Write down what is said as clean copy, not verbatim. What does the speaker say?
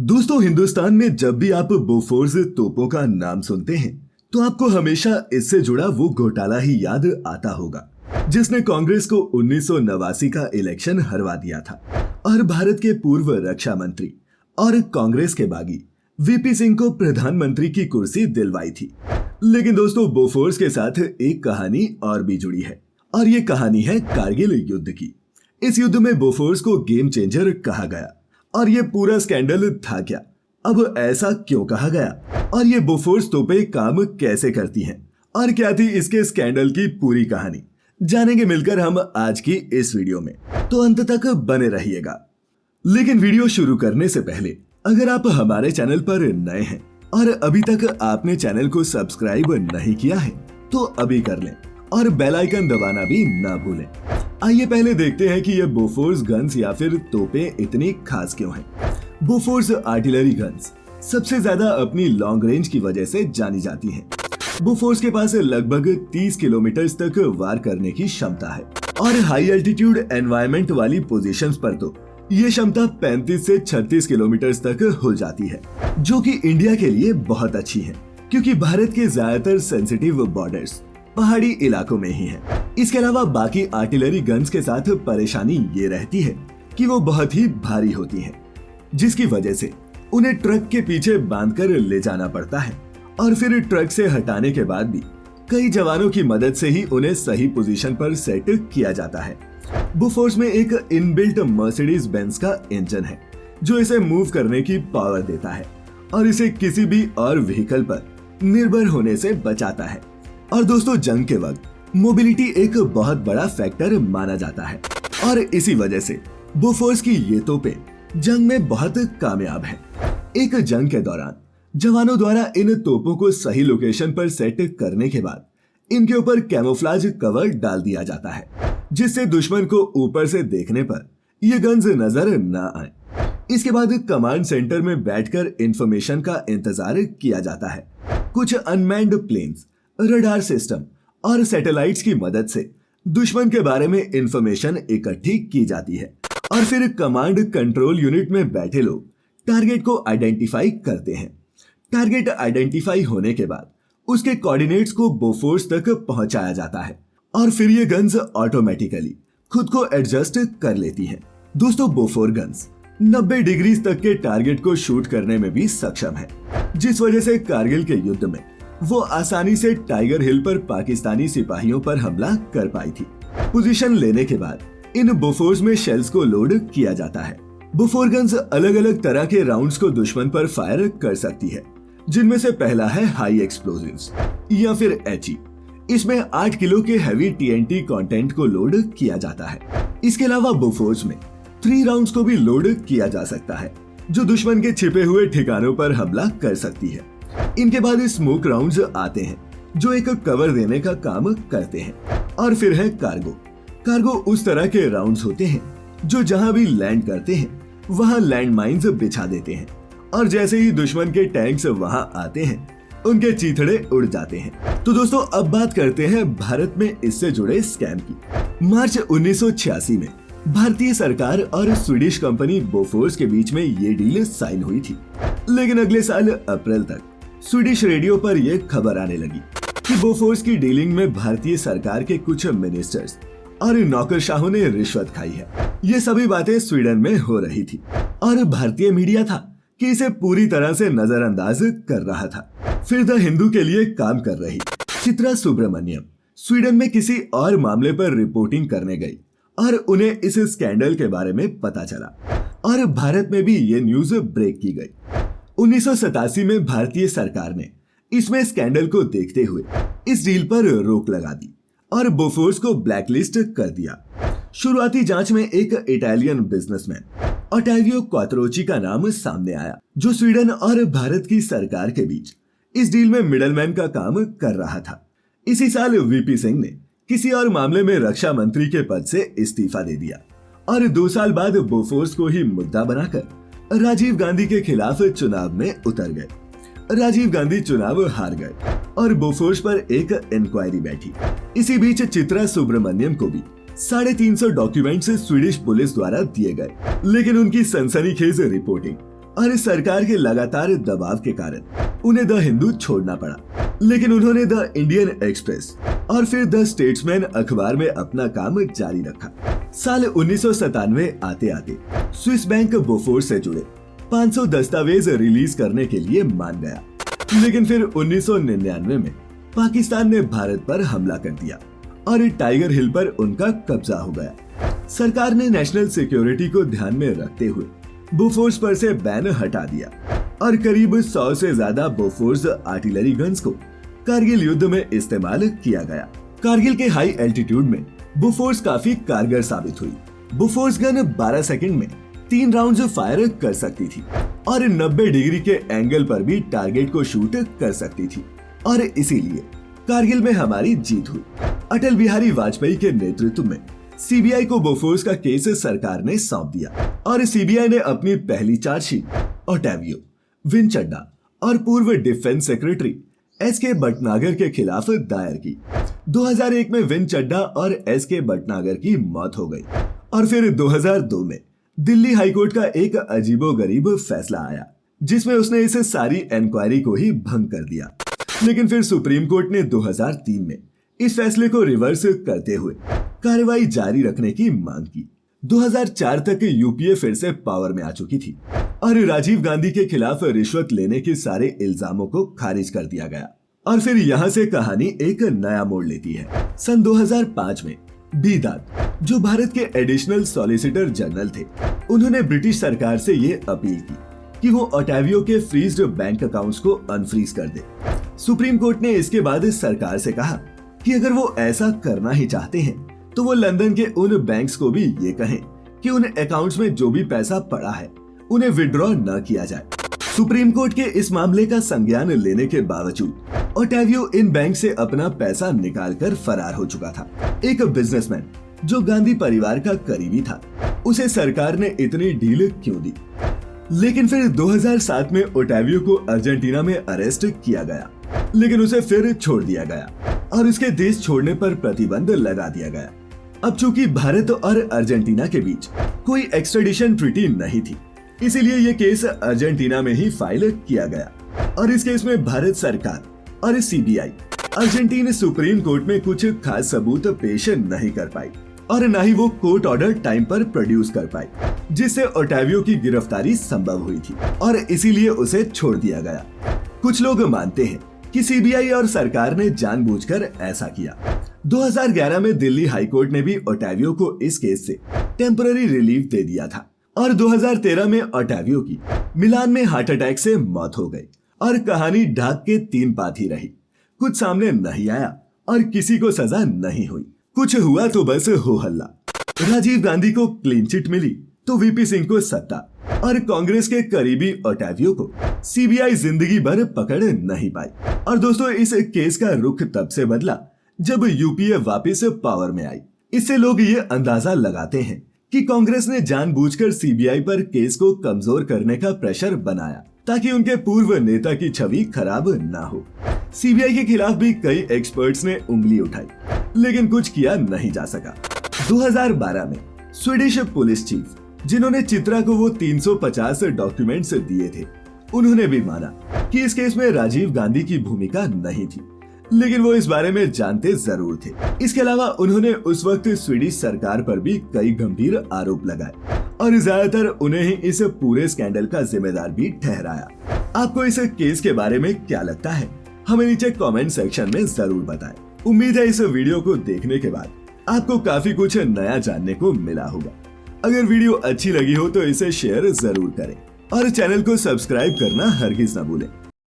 दोस्तों, हिंदुस्तान में जब भी आप बोफोर्स तोपों का नाम सुनते हैं तो आपको हमेशा इससे जुड़ा वो घोटाला ही याद आता होगा जिसने कांग्रेस को 1989 का इलेक्शन हरवा दिया था और भारत के पूर्व रक्षा मंत्री और कांग्रेस के बागी वीपी सिंह को प्रधानमंत्री की कुर्सी दिलवाई थी। लेकिन दोस्तों, बोफोर्स के साथ एक कहानी और भी जुड़ी है और ये कहानी है कारगिल युद्ध की। इस युद्ध में बोफोर्स को गेम चेंजर कहा गया और ये पूरा स्कैंडल था क्या? अब ऐसा क्यों कहा गया और ये बोफोर्स तोपें काम कैसे करती हैं और क्या थी इसके स्कैंडल की पूरी कहानी, जानेंगे मिलकर हम आज की इस वीडियो में, तो अंत तक बने रहिएगा। लेकिन वीडियो शुरू करने से पहले अगर आप हमारे चैनल पर नए हैं और अभी तक आपने चैनल को सब्सक्राइब नहीं किया है तो अभी कर लें और बेल आइकन दबाना भी ना भूलें। आइए पहले देखते हैं कि ये बोफोर्स गन्स या फिर तोपें इतनी खास क्यों हैं। बोफोर्स आर्टिलरी गन्स सबसे ज्यादा अपनी लॉन्ग रेंज की वजह से जानी जाती हैं। बोफोर्स के पास लगभग 30 किलोमीटर तक वार करने की क्षमता है और हाई एल्टीट्यूड एनवायरनमेंट वाली पोजीशंस पर तो ये क्षमता 35 से 36 किलोमीटर तक हो जाती है, जो कि इंडिया के लिए बहुत अच्छी है क्योंकि भारत के ज्यादातर सेंसिटिव बॉर्डर्स पहाड़ी इलाकों में ही है। इसके अलावा बाकी आर्टिलरी गन्स के साथ परेशानी ये रहती है कि वो बहुत ही भारी होती हैं, जिसकी वजह से उन्हें ट्रक के पीछे बांधकर ले जाना पड़ता है और फिर ट्रक से हटाने के बाद भी कई जवानों की मदद से ही उन्हें सही पोजीशन पर सेट किया जाता है। बोफोर्स में एक इनबिल्ट मर्सिडीज बेंज का इंजन है जो इसे मूव करने की पावर देता है और इसे किसी भी और व्हीकल पर निर्भर होने से बचाता है। और दोस्तों, जंग के वक्त मोबिलिटी एक बहुत बड़ा फैक्टर माना जाता है और इसी वजह से बोफोर्स की ये तोपें जंग में बहुत कामयाब हैं। एक जंग के दौरान जवानों द्वारा इन तोपों को सही लोकेशन पर सेट करने के बाद इनके ऊपर कैमोफ्लेज कवर डाल दिया जाता है, जिससे दुश्मन को ऊपर से देखने पर ये गन्स नजर न आए। इसके बाद कमांड सेंटर में बैठकर इंफॉर्मेशन का इंतजार किया जाता है। कुछ अनमैन्ड प्लेन्स, रडार सिस्टम और सैटेलाइट्स की मदद से दुश्मन के बारे में इंफॉर्मेशन इकट्ठी की जाती है और फिर कमांड कंट्रोल यूनिट में बैठे लोग टारगेट को आइडेंटिफाई करते हैं। टारगेट आइडेंटिफाई होने के बाद उसके कोऑर्डिनेट्स को बोफोर्स तक पहुंचाया जाता है और फिर ये गन्स ऑटोमेटिकली खुद को एडजस्ट कर लेती हैं। दोस्तों, बोफोर गन्स 90 डिग्री तक के टारगेट को शूट करने में भी सक्षम है, जिस वजह से कारगिल के युद्ध में वो आसानी से टाइगर हिल पर पाकिस्तानी सिपाहियों पर हमला कर पाई थी। पोजीशन लेने के बाद इन बोफोर्स में शेल्स को लोड किया जाता है। बोफोर गन्स अलग अलग तरह के राउंड्स को दुश्मन पर फायर कर सकती है, जिनमें से पहला है हाई एक्सप्लोजिव्स या फिर HE। इसमें 8 किलो के हैवी TNT कंटेंट को लोड किया जाता है। इसके अलावा बोफोर्स में 3 राउंड्स को भी लोड किया जा सकता है, जो दुश्मन के छिपे हुए ठिकानों पर हमला कर सकती है। इनके बाद स्मोक राउंड्स आते हैं जो एक कवर देने का काम करते हैं और फिर है कार्गो। कार्गो उस तरह के राउंड्स होते हैं जो जहां भी लैंड करते हैं वहां लैंड माइन्स बिछा देते हैं और जैसे ही दुश्मन के टैंक्स वहां आते हैं उनके चीथड़े उड़ जाते हैं। तो दोस्तों, अब बात करते हैं भारत में इससे जुड़े स्कैम की। मार्च 1986 में भारतीय सरकार और स्वीडिश कंपनी बोफोर्स के बीच में ये डील साइन हुई थी, लेकिन अगले साल अप्रैल तक स्वीडिश रेडियो पर यह खबर आने लगी कि बोफोर्स की डीलिंग में भारतीय सरकार के कुछ मिनिस्टर्स और नौकरशाहों ने रिश्वत खाई है। ये सभी बातें स्वीडन में हो रही थी और भारतीय मीडिया था कि इसे पूरी तरह से नजरअंदाज कर रहा था। फिर द हिंदू के लिए काम कर रही चित्रा सुब्रमण्यम स्वीडन में किसी और मामले पर रिपोर्टिंग करने गई और उन्हें इस स्कैंडल के बारे में पता चला और भारत में भी ये न्यूज ब्रेक की गई। 1987 में भारतीय सरकार ने इसमें स्कैंडल को देखते हुए इस डील पर रोक लगा दी और बोफोर्स को ब्लैकलिस्ट कर दिया। शुरुआती जांच में एक इटालियन बिजनेसमैन ओटावियो क्वात्रोची का नाम सामने आया, जो स्वीडन और भारत की सरकार के बीच इस डील में मिडलमैन का काम कर रहा था। इसी साल वीपी सिंह ने किसी और मामले में रक्षा मंत्री के पद से इस्तीफा दे दिया और 2 साल बाद बोफोर्स को ही मुद्दा बनाकर राजीव गांधी के खिलाफ चुनाव में उतर गए। राजीव गांधी चुनाव हार गए और बोफोर्स पर एक इंक्वायरी बैठी। इसी बीच चित्रा सुब्रमण्यम को भी 350 डॉक्यूमेंट्स स्वीडिश पुलिस द्वारा दिए गए, लेकिन उनकी सनसनीखेज रिपोर्टिंग और सरकार के लगातार दबाव के कारण उन्हें द हिंदू छोड़ना पड़ा, लेकिन उन्होंने द इंडियन एक्सप्रेस और फिर द स्टेट्समैन अखबार में अपना काम जारी रखा। साल 1997 आते आते स्विस बैंक बोफोर्स से जुड़े 500 दस्तावेज रिलीज करने के लिए मान गया, लेकिन फिर 1999 में पाकिस्तान ने भारत पर हमला कर दिया और टाइगर हिल पर उनका कब्जा हो गया। सरकार ने नेशनल सिक्योरिटी को ध्यान में रखते हुए बोफोर्स पर से बैन हटा दिया और करीब 100 से ज्यादा बोफोर्स आर्टिलरी गन्स को कारगिल युद्ध में इस्तेमाल किया गया। कारगिल के हाई एल्टीट्यूड में बोफोर्स काफी कारगर साबित हुई। बोफोर्स गन 12 सेकंड में 3 राउंड्स फायर कर सकती थी और 90 डिग्री के एंगल पर भी टारगेट को शूट कर सकती थी और इसीलिए कारगिल में हमारी जीत हुई। अटल बिहारी वाजपेयी के नेतृत्व में सीबीआई को बोफोर्स का केस सरकार ने सौंप दिया और सीबीआई ने अपनी पहली चार्जशीट ओटावियो, विन चड्डा और पूर्व डिफेंस सेक्रेटरी एसके भटनागर के खिलाफ दायर की। 2001 में विन चड्डा और एसके भटनागर की मौत हो गई और फिर 2002 में दिल्ली हाईकोर्ट का एक अजीबोगरीब फैसला आया जिसमें उसने इस सारी इंक्वायरी को ही भंग कर दिया। लेकिन फिर सुप्रीम कोर्ट ने 2003 में इस फैसले को रिवर्स करते हुए कार्रवाई जारी रखने की मांग की। 2004 तक यूपीए फिर से पावर में आ चुकी थी और राजीव गांधी के खिलाफ रिश्वत लेने के सारे इल्जामों को खारिज कर दिया गया। और फिर यहाँ से कहानी एक नया मोड़ लेती है। सन 2005 में बी दाद, जो भारत के एडिशनल सॉलिसिटर जनरल थे, उन्होंने ब्रिटिश सरकार से ये अपील की कि वो ओटावियो के फ्रीज्ड बैंक अकाउंट्स को अनफ्रीज कर दे। सुप्रीम कोर्ट ने इसके बाद सरकार से कहा कि अगर वो ऐसा करना ही चाहते हैं तो वो लंदन के उन बैंक्स को भी ये कहें कि उन अकाउंट्स में जो भी पैसा पड़ा है उन्हें विड्रॉ न किया जाए। सुप्रीम कोर्ट के इस मामले का संज्ञान लेने के बावजूद ओटावियो इन बैंक से अपना पैसा निकालकर फरार हो चुका था। एक बिजनेसमैन जो गांधी परिवार का करीबी था, उसे सरकार ने इतनी ढील क्यों दी? लेकिन फिर 2007 में ओटावियो को अर्जेंटीना में अरेस्ट किया गया, लेकिन उसे फिर छोड़ दिया गया और उसके देश छोड़ने पर प्रतिबंध लगा दिया गया। अब चूंकि भारत और अर्जेंटीना के बीच कोई एक्स्ट्रेडिशन ट्रीटी नहीं थी, इसीलिए ये केस अर्जेंटीना में ही फाइल किया गया और इस केस में भारत सरकार और सीबीआई अर्जेंटीना सुप्रीम कोर्ट में कुछ खास सबूत पेश नहीं कर पाई और न ही वो कोर्ट ऑर्डर टाइम पर प्रोड्यूस कर पाई, जिससे ओटावियो की गिरफ्तारी संभव हुई थी और इसीलिए उसे छोड़ दिया गया। कुछ लोग मानते हैं कि सीबीआई और सरकार ने जानबूझकर ऐसा किया। 2011 में दिल्ली हाईकोर्ट ने भी ओटावियो को इस केस से टेम्पररी रिलीफ दे दिया था और 2013 में ओटावियो की मिलान में हार्ट अटैक से मौत हो गई और कहानी ढाक के 3 पात ही रही। कुछ सामने नहीं आया और किसी को सजा नहीं हुई। कुछ हुआ तो बस हो हल्ला। राजीव गांधी को क्लीन चिट मिली तो वीपी सिंह को सत्ता और कांग्रेस के करीबी ओटावियो को सीबीआई जिंदगी भर पकड़ नहीं पाई। और दोस्तों, इस केस का रुख तब से बदला जब यूपीए वापस पावर में आई। इससे लोग ये अंदाजा लगाते हैं कि कांग्रेस ने जानबूझकर सीबीआई पर केस को कमजोर करने का प्रेशर बनाया ताकि उनके पूर्व नेता की छवि खराब ना हो। सीबीआई के खिलाफ भी कई एक्सपर्ट्स ने उंगली उठाई, लेकिन कुछ किया नहीं जा सका। 2012 में स्वीडिश पुलिस चीफ, जिन्होंने चित्रा को वो 350 डॉक्यूमेंट्स दिए थे, उन्होंने भी माना कि इस केस में राजीव गांधी की भूमिका नहीं थी, लेकिन वो इस बारे में जानते जरूर थे। इसके अलावा उन्होंने उस वक्त स्वीडिश सरकार पर भी कई गंभीर आरोप लगाए और ज्यादातर उन्हें ही इस पूरे स्कैंडल का जिम्मेदार भी ठहराया। आपको इस केस के बारे में क्या लगता है? हमें नीचे कमेंट सेक्शन में जरूर बताएं। उम्मीद है इस वीडियो को देखने के बाद आपको काफी कुछ नया जानने को मिला होगा। अगर वीडियो अच्छी लगी हो तो इसे शेयर जरूर करें और चैनल को सब्सक्राइब करना हरगिज न भूलें।